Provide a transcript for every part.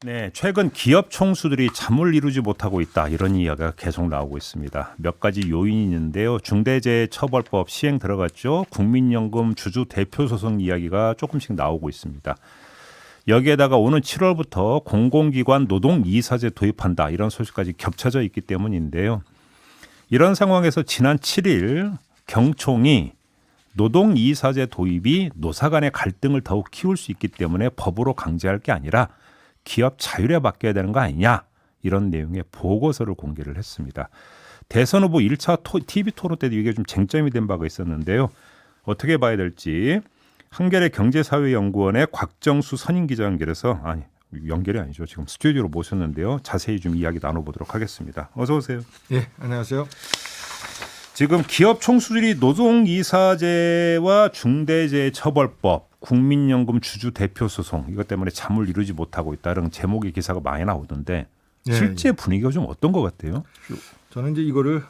네, 최근 기업 총수들이 잠을 이루지 못하고 있다 이런 이야기가 계속 나오고 있습니다. 몇 가지 요인이 있는데요. 중대재해처벌법 시행 들어갔죠. 국민연금 주주 대표 소송 이야기가 조금씩 나오고 있습니다. 여기에다가 오는 7월부터 공공기관 노동이사제 도입한다 이런 소식까지 겹쳐져 있기 때문인데요. 이런 상황에서 지난 7일 경총이 노동이사제 도입이 노사 간의 갈등을 더욱 키울 수 있기 때문에 법으로 강제할 게 아니라 기업 자율에 맡겨야 되는 거 아니냐 이런 내용의 보고서를 공개를 했습니다. 대선 후보 1차 TV 토론 때도 이게 좀 쟁점이 된 바가 있었는데요. 어떻게 봐야 될지 한겨레 경제사회연구원의 곽정수 선임 기자 연결해서 연결이 아니죠. 지금 스튜디오로 모셨는데요. 자세히 좀 이야기 나눠보도록 하겠습니다. 어서 오세요. 예, 안녕하세요. 지금 기업 총수들이 노동이사제와 중대재해처벌법, 국민연금 주주 대표 소송 이것 때문에 잠을 이루지 못하고 있다는 제목의 기사가 많이 나오던데 실제 분위기가 좀 어떤 것 같아요? 저는 이제 이거를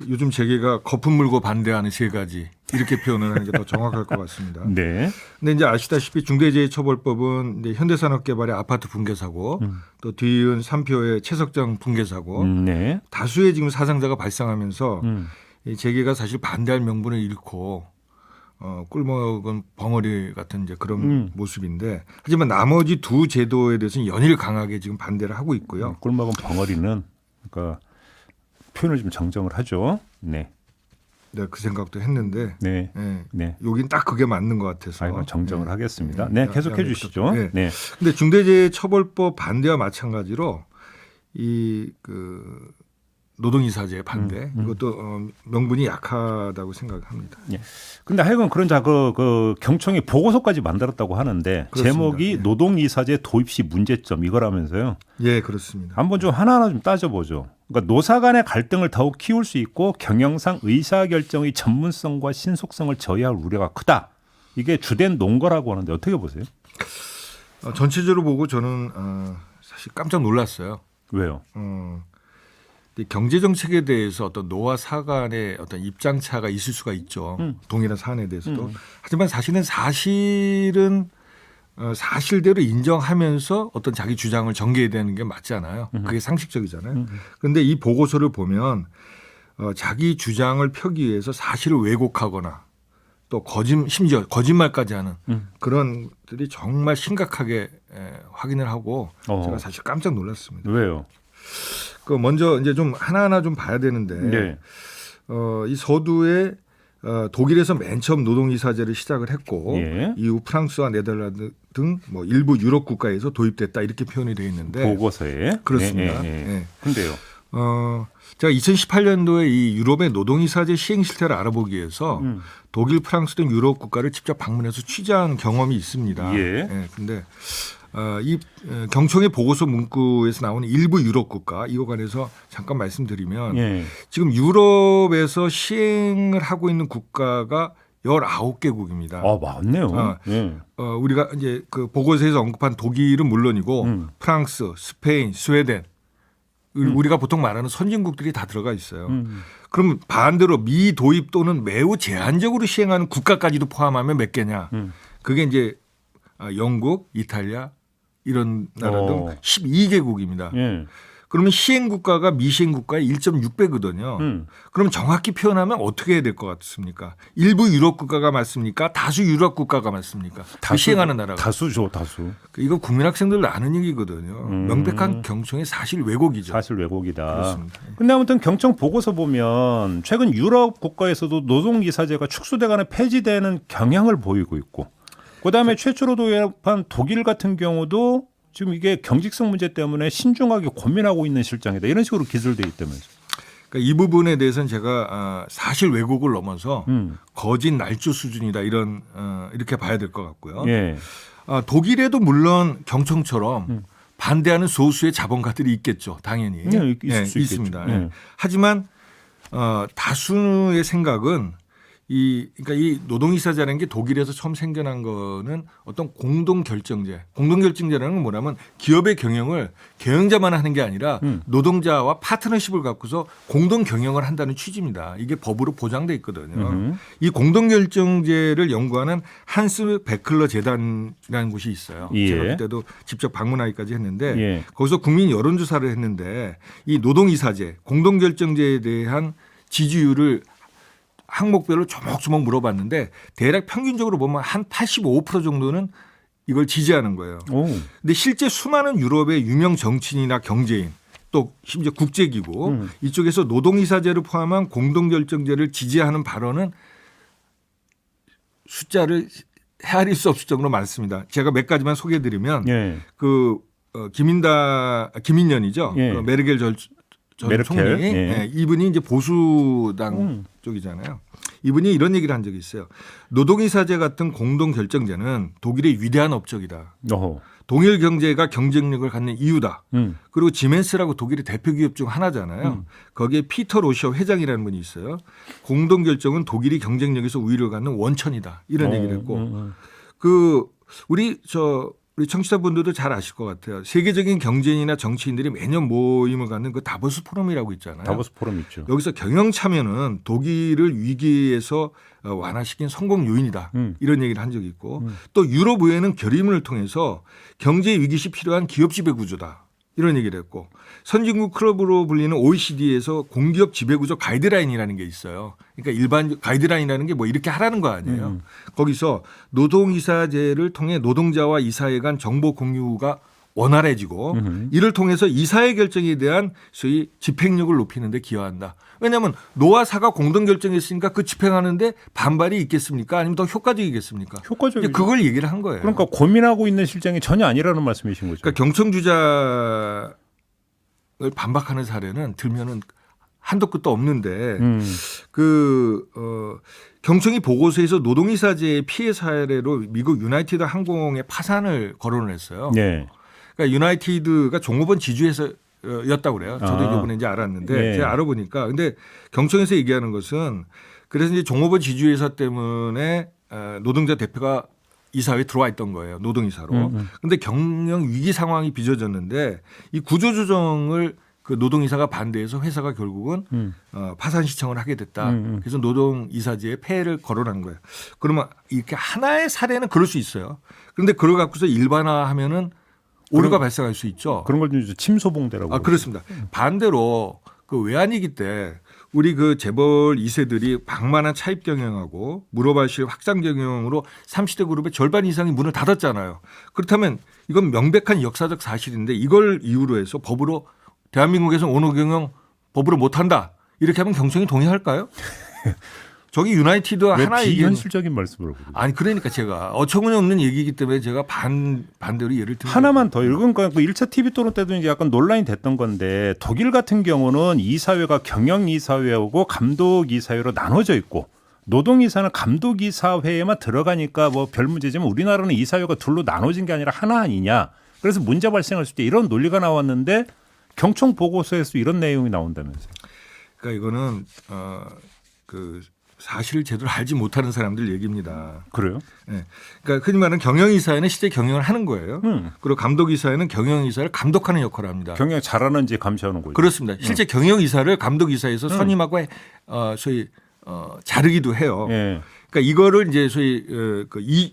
요즘 재계가 거품 물고 반대하는 세 가지 이렇게 표현을 하는 게 더 정확할 것 같습니다. 네. 근데 이제 아시다시피 중대재해처벌법은 이제 현대산업개발의 아파트 붕괴 사고, 또 뒤이은 삼표의 채석장 붕괴 사고, 네. 다수의 지금 사상자가 발생하면서 이 재계가 사실 반대할 명분을 잃고 꿀먹은 벙어리 같은 이제 그런 모습인데, 하지만 나머지 두 제도에 대해서는 연일 강하게 지금 반대를 하고 있고요. 꿀먹은 벙어리는 그러니까 표현을 좀 정정을 하죠. 네. 네, 그 생각도 했는데, 네. 네. 네. 여긴 딱 그게 맞는 것 같아서. 이건 정정을 하겠습니다. 네, 계속해 주시죠. 네. 네. 근데 중대재해처벌법 반대와 마찬가지로 노동이사제 반대 이것도 명분이 약하다고 생각합니다. 예. 근데 하여간 그런 그 경총이 보고서까지 만들었다고 하는데 그렇습니다. 제목이 예. 노동이사제 도입 시 문제점 이거라면서요. 예, 그렇습니다. 한번 좀 하나하나 좀 따져보죠. 그러니까 노사 간의 갈등을 더욱 키울 수 있고 경영상 의사결정의 전문성과 신속성을 저해할 우려가 크다. 이게 주된 논거라고 하는데 어떻게 보세요? 전체적으로 보고 저는 사실 깜짝 놀랐어요. 왜요? 경제 정책에 대해서 어떤 노와 사 간의 어떤 입장 차가 있을 수가 있죠. 동일한 사안에 대해서도. 하지만 사실은 사실대로 인정하면서 어떤 자기 주장을 전개해야 되는 게 맞잖아요. 그게 상식적이잖아요. 그런데 이 보고서를 보면 자기 주장을 펴기 위해서 사실을 왜곡하거나 또 심지어 거짓말까지 하는 그런 것들이 정말 심각하게 확인을 하고 제가 사실 깜짝 놀랐습니다. 왜요? 먼저 이제 좀 하나하나 좀 봐야 되는데 네. 이 서두에 독일에서 맨 처음 노동이사제를 시작을 했고 예. 이후 프랑스와 네덜란드 등 뭐 일부 유럽 국가에서 도입됐다 이렇게 표현이 되어 있는데 보고서에 그렇습니다. 네. 근데요. 제가 2018년도에 이 유럽의 노동이사제 시행 실태를 알아보기 위해서 독일, 프랑스 등 유럽 국가를 직접 방문해서 취재한 경험이 있습니다. 예. 근데 이 경총의 보고서 문구에서 나오는 일부 유럽 국가 이거 관해서 잠깐 말씀드리면 예. 지금 유럽에서 시행을 하고 있는 국가가 19개국입니다. 맞네요. 예. 우리가 이제 그 보고서에서 언급한 독일은 물론이고 프랑스, 스페인, 스웨덴 우리가 보통 말하는 선진국들이 다 들어가 있어요. 그럼 반대로 미도입 또는 매우 제한적으로 시행하는 국가까지도 포함하면 몇 개냐? 그게 이제 영국, 이탈리아 이런 나라 등 12개국입니다. 예. 그러면 시행 국가가 미시행 국가의 1.6배거든요. 그럼 정확히 표현하면 어떻게 해야 될 것 같습니까? 일부 유럽 국가가 맞습니까? 다수 유럽 국가가 맞습니다. 시행하는 나라가. 다수죠, 다수. 이거 국민학생들 아는 얘기거든요. 명백한 경총의 사실 왜곡이죠. 사실 왜곡이다. 그렇습니다. 근데 아무튼 경총 보고서 보면 최근 유럽 국가에서도 노동이사제가 축소되거나 폐지되는 경향을 보이고 있고 그다음에 최초로 도입한 독일 같은 경우도 지금 이게 경직성 문제 때문에 신중하게 고민하고 있는 실정이다. 이런 식으로 기술되어 있다면서. 그러니까 이 부분에 대해서는 제가 사실 왜곡을 넘어서 거짓 날조 수준이다 이렇게 봐야 될 것 같고요. 예. 독일에도 물론 경총처럼 반대하는 소수의 자본가들이 있겠죠. 당연히. 있을 수 있습니다. 있겠죠. 예. 하지만 다수의 생각은 그러니까 이 노동이사제라는 게 독일에서 처음 생겨난 거는 어떤 공동결정제. 공동결정제라는 건 뭐냐면 기업의 경영을 경영자만 하는 게 아니라 노동자와 파트너십을 갖고서 공동 경영을 한다는 취지입니다. 이게 법으로 보장돼 있거든요. 이 공동결정제를 연구하는 한스 베클러 재단이라는 곳이 있어요. 예. 제가 그때도 직접 방문하기까지 했는데 예. 거기서 국민 여론조사를 했는데 이 노동이사제, 공동결정제에 대한 지지율을 항목별로 조목조목 물어봤는데 대략 평균적으로 보면 한 85% 정도는 이걸 지지하는 거예요. 근데 실제 수많은 유럽의 유명 정치인이나 경제인 또 심지어 국제기구 이쪽에서 노동이사제를 포함한 공동결정제를 지지하는 발언은 숫자를 헤아릴 수 없을 정도로 많습니다. 제가 몇 가지만 소개해드리면 예. 김인년이죠. 예. 메르켈 전 총리. 예. 이분이 이제 보수당 쪽이잖아요. 이분이 이런 얘기를 한 적이 있어요. 노동이사제 같은 공동결정제는 독일의 위대한 업적이다. 어허. 동일 경제가 경쟁력을 갖는 이유다. 그리고 지멘스라고 독일의 대표 기업 중 하나잖아요. 거기에 피터 로시어 회장이라는 분이 있어요. 공동결정은 독일이 경쟁력에서 우위를 갖는 원천이다. 이런 얘기를 했고 우리 청취자분들도 잘 아실 것 같아요. 세계적인 경제인이나 정치인들이 매년 모임을 갖는 그 다보스 포럼이라고 있잖아요. 다보스 포럼 있죠. 여기서 경영 참여는 독일을 위기에서 완화시킨 성공 요인이다. 이런 얘기를 한 적이 있고 또 유럽 의회는 결의문을 통해서 경제 위기 시 필요한 기업 지배 구조다. 이런 얘기를 했고 선진국 클럽으로 불리는 OECD에서 공기업 지배구조 가이드라인이라는 게 있어요. 그러니까 일반 가이드라인이라는 게 뭐 이렇게 하라는 거 아니에요. 거기서 노동이사제를 통해 노동자와 이사회 간 정보 공유가 원활해지고 이를 통해서 이사회 결정에 대한 소위 집행력을 높이는 데 기여한다. 왜냐하면 노와 사가 공동결정했으니까 그 집행하는데 반발이 있겠습니까? 아니면 더 효과적이겠습니까? 효과적이죠. 그걸 얘기를 한 거예요. 그러니까 고민하고 있는 실정이 전혀 아니라는 말씀이신 거죠. 그러니까 경청주자를 반박하는 사례는 들면은 한도 끝도 없는데 경청이 보고서에서 노동이사제의 피해 사례로 미국 유나이티드 항공의 파산을 거론을 했어요. 네. 그러니까 유나이티드가 종업원 지주회사였다고 그래요. 저도 이번에 이제 알았는데 네. 제가 알아보니까 근데 경청에서 얘기하는 것은 그래서 이제 종업원 지주회사 때문에 노동자 대표가 이사회에 들어와 있던 거예요. 노동이사로. 그런데 경영 위기 상황이 빚어졌는데 이 구조조정을 그 노동이사가 반대해서 회사가 결국은 파산 신청을 하게 됐다. 그래서 노동이사제에 폐해를 거론한 거예요. 그러면 이렇게 하나의 사례는 그럴 수 있어요. 그런데 그걸 갖고서 일반화하면은 오류가 발생할 수 있죠. 그런 걸 좀 침소봉대라고. 그렇습니다. 반대로 그 외환위기 때 우리 그 재벌 2세들이 방만한 차입 경영하고 물어발실 확장 경영으로 30대 그룹의 절반 이상이 문을 닫았잖아요. 그렇다면 이건 명백한 역사적 사실인데 이걸 이유로 해서 법으로 대한민국에서 오너경영 법으로 못한다. 이렇게 하면 경청이 동의할까요? 저기 유나이티드와 왜 하나 비현실적인 말씀을 하고. 아니 그러니까 제가 어처구니없는 얘기이기 때문에 제가 반대로 예를 들면 하나만 더 읽은 거그 1차 TV 토론 때도 이제 약간 논란이 됐던 건데 독일 같은 경우는 이사회가 경영이사회하고 감독이사회로 나눠져 있고 노동이사는 감독이사회에만 들어가니까 뭐 별 문제지만 우리나라는 이사회가 둘로 나눠진 게 아니라 하나 아니냐. 그래서 문제 발생할 수 있다. 이런 논리가 나왔는데 경청 보고서에서 이런 내용이 나온다면서요. 그러니까 이거는 그 사실을 제대로 알지 못하는 사람들 얘기입니다. 그래요? 네. 그러니까 흔히 말하는 경영이사회는 실제 경영을 하는 거예요. 그리고 감독이사회는 경영이사를 감독하는 역할을 합니다. 경영 잘하는지 감시하는 거죠. 그렇습니다. 실제 경영이사를 감독이사에서 선임하고 소위 자르기도 해요. 예. 그러니까 이거를 이제 소위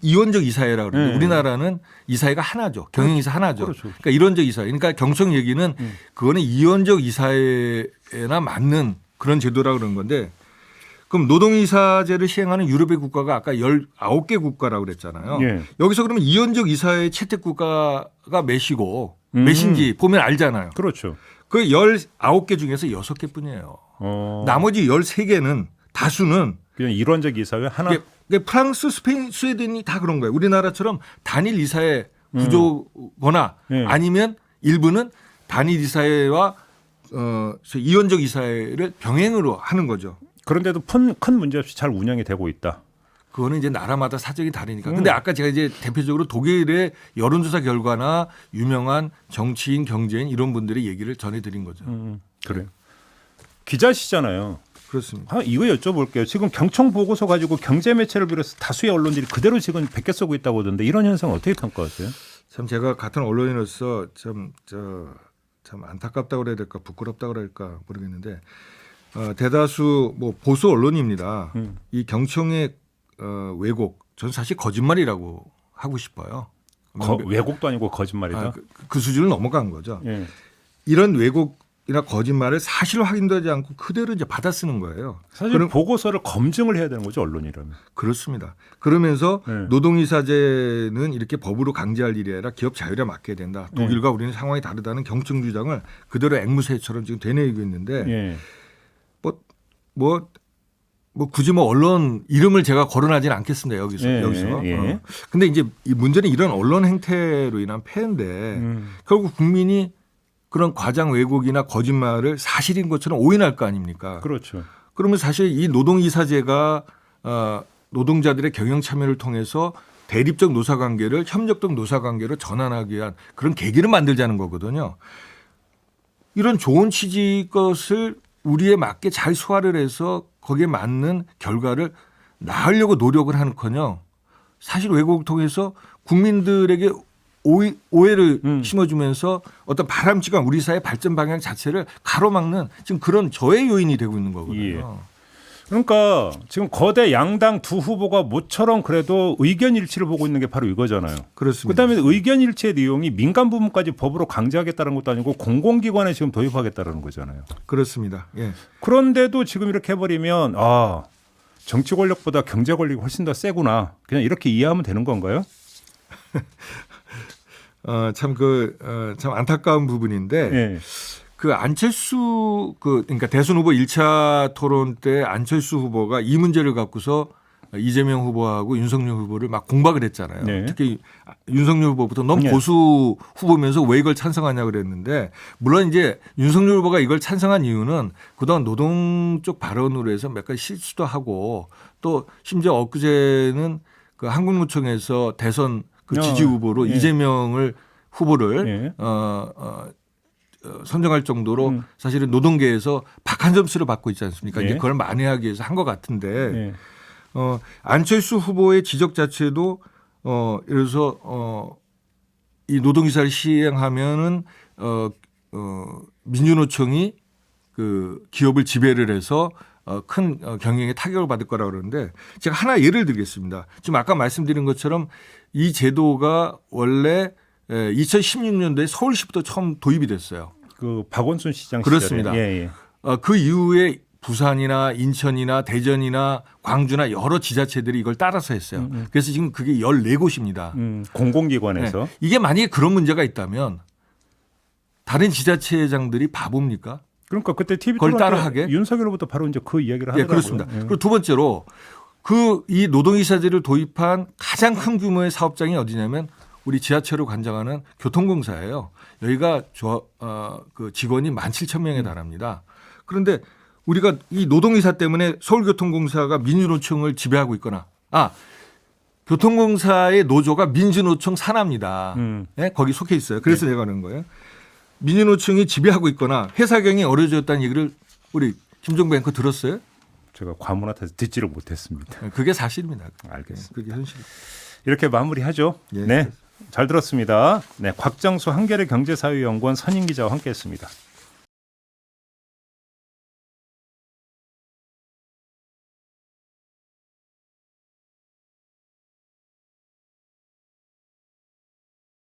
이원적 이사회라고 그러는데 우리나라는 이사회가 하나죠. 경영이사 하나죠. 그렇죠. 그러니까 이론적 이사회. 그러니까 경청 얘기는 그거는 이원적 이사회나 맞는 그런 제도라고 그러는 건데 그럼 노동이사제를 시행하는 유럽의 국가가 아까 19개 국가라고 그랬잖아요. 예. 여기서 그러면 이원적 이사회 채택 국가가 몇이고 몇인지 보면 알잖아요. 그렇죠. 그 19개 중에서 6개 뿐이에요. 나머지 13개는 다수는 그냥 일원적 이사회 하나. 이게 프랑스, 스페인, 스웨덴이 다 그런 거예요. 우리나라처럼 단일 이사회 구조거나 아니면 일부는 단일 이사회와 이원적 이사회를 병행으로 하는 거죠. 그런데도 큰 문제 없이 잘 운영이 되고 있다. 그거는 이제 나라마다 사정이 다르니까. 근데 아까 제가 이제 대표적으로 독일의 여론조사 결과나 유명한 정치인, 경제인 이런 분들의 얘기를 전해드린 거죠. 그래요. 기자시잖아요. 그렇습니다. 이거 여쭤볼게요. 지금 경청 보고서 가지고 경제 매체를 비롯해서 다수의 언론들이 그대로 지금 베껴 쓰고 있다고 하던데 이런 현상 어떻게 평가하세요? 참 제가 같은 언론인으로서 참 안타깝다고 그래야 될까 부끄럽다고 그럴까 모르겠는데 대다수 뭐 보수 언론입니다. 이 경청의 왜곡 전 사실 거짓말이라고 하고 싶어요. 왜곡도 아니고 거짓말이다. 그 수준을 넘어간 거죠. 예. 이런 왜곡이나 거짓말을 사실로 확인도 하지 않고 그대로 이제 받아 쓰는 거예요. 사실 보고서를 검증을 해야 되는 거죠, 언론이라면. 그렇습니다. 그러면서 네. 노동이사제는 이렇게 법으로 강제할 일이 아니라 기업 자율에 맡겨야 된다. 독일과 우리는 상황이 다르다는 경청 주장을 그대로 앵무새처럼 지금 되뇌이고 있는데 예. 굳이 뭐 언론 이름을 제가 거론하지는 않겠습니다. 여기서. 예. 근데 이제 이 문제는 이런 언론 행태로 인한 폐해인데 결국 국민이 그런 과장 왜곡이나 거짓말을 사실인 것처럼 오인할 거 아닙니까? 그렇죠. 그러면 사실 이 노동이사제가 노동자들의 경영 참여를 통해서 대립적 노사관계를 협력적 노사관계로 전환하기 위한 그런 계기를 만들자는 거거든요. 이런 좋은 취지 것을 우리에 맞게 잘 소화를 해서 거기에 맞는 결과를 낳으려고 노력을 하는커녕 사실 왜곡을 통해서 국민들에게 오해를 심어주면서 어떤 바람직한 우리 사회 발전 방향 자체를 가로막는 지금 그런 저해 요인이 되고 있는 거거든요. 예. 그러니까 지금 거대 양당 두 후보가 모처럼 그래도 의견 일치를 보고 있는 게 바로 이거잖아요. 그렇습니다. 그다음에 의견 일치의 내용이 민간 부문까지 법으로 강제하겠다는 것도 아니고 공공기관에 지금 도입하겠다는 거잖아요. 그렇습니다. 예. 그런데도 지금 이렇게 해버리면 정치 권력보다 경제 권력이 훨씬 더 세구나. 그냥 이렇게 이해하면 되는 건가요? 참 안타까운 부분인데 예. 그 안철수 그러니까 대선 후보 1차 토론 때 안철수 후보가 이 문제를 갖고서 이재명 후보하고 윤석열 후보를 막 공박을 했잖아요. 네. 특히 윤석열 후보부터 너무 네. 보수 후보면서 왜 이걸 찬성하냐 그랬는데 물론 이제 윤석열 후보가 이걸 찬성한 이유는 그동안 노동 쪽 발언으로 해서 몇 가지 실수도 하고 또 심지어 엊그제는 그 한국노총에서 대선 그 지지 후보로 예. 이재명을 후보를 예. 선정할 정도로 사실은 노동계에서 박한 점수를 받고 있지 않습니까? 예. 이제 그걸 만회하기 위해서 한 것 같은데 예. 안철수 후보의 지적 자체도 예를 들어서 이 노동이사를 시행하면은 민주노총이 그 기업을 지배를 해서 큰 경영에 타격을 받을 거라고 그러는데 제가 하나 예를 들겠습니다. 지금 아까 말씀드린 것처럼 이 제도가 원래 2016년도에 서울시부터 처음 도입이 됐어요. 그 박원순 시장 그렇습니다. 시절에. 예. 그 이후에 부산이나 인천이나 대전이나 광주나 여러 지자체들이 이걸 따라서 했어요. 그래서 지금 그게 14곳입니다. 공공기관에서. 네. 이게 만약에 그런 문제가 있다면 다른 지자체장들이 바보입니까? 그러니까 그때 TV 그걸 토론 때 따라하게? 윤석열 후보도 바로 이제 그 이야기를 하더라고요. 예, 그렇습니다. 그리고 두 번째로 이 노동이사제를 도입한 가장 큰 규모의 사업장이 어디냐면 우리 지하철을 관장하는 교통공사예요. 여기가 그 직원이 17,000명에 달합니다. 그런데 우리가 이 노동이사 때문에 서울교통공사가 민주노총을 지배하고 있거나 교통공사의 노조가 민주노총 산하입니다. 네? 거기 속해 있어요. 그래서 내가 하는 거예요. 민주노총이 지배하고 있거나 회사경이 어려워졌다는 얘기를 우리 김종배 앵커 들었어요? 제가 과문한테서 듣지를 못했습니다. 그게 사실입니다. 알겠습니다. 그게 현실. 이렇게 마무리하죠. 예, 네, 잘 들었습니다. 네, 곽장수 한겨레 경제사회연구원 선임 기자와 함께했습니다.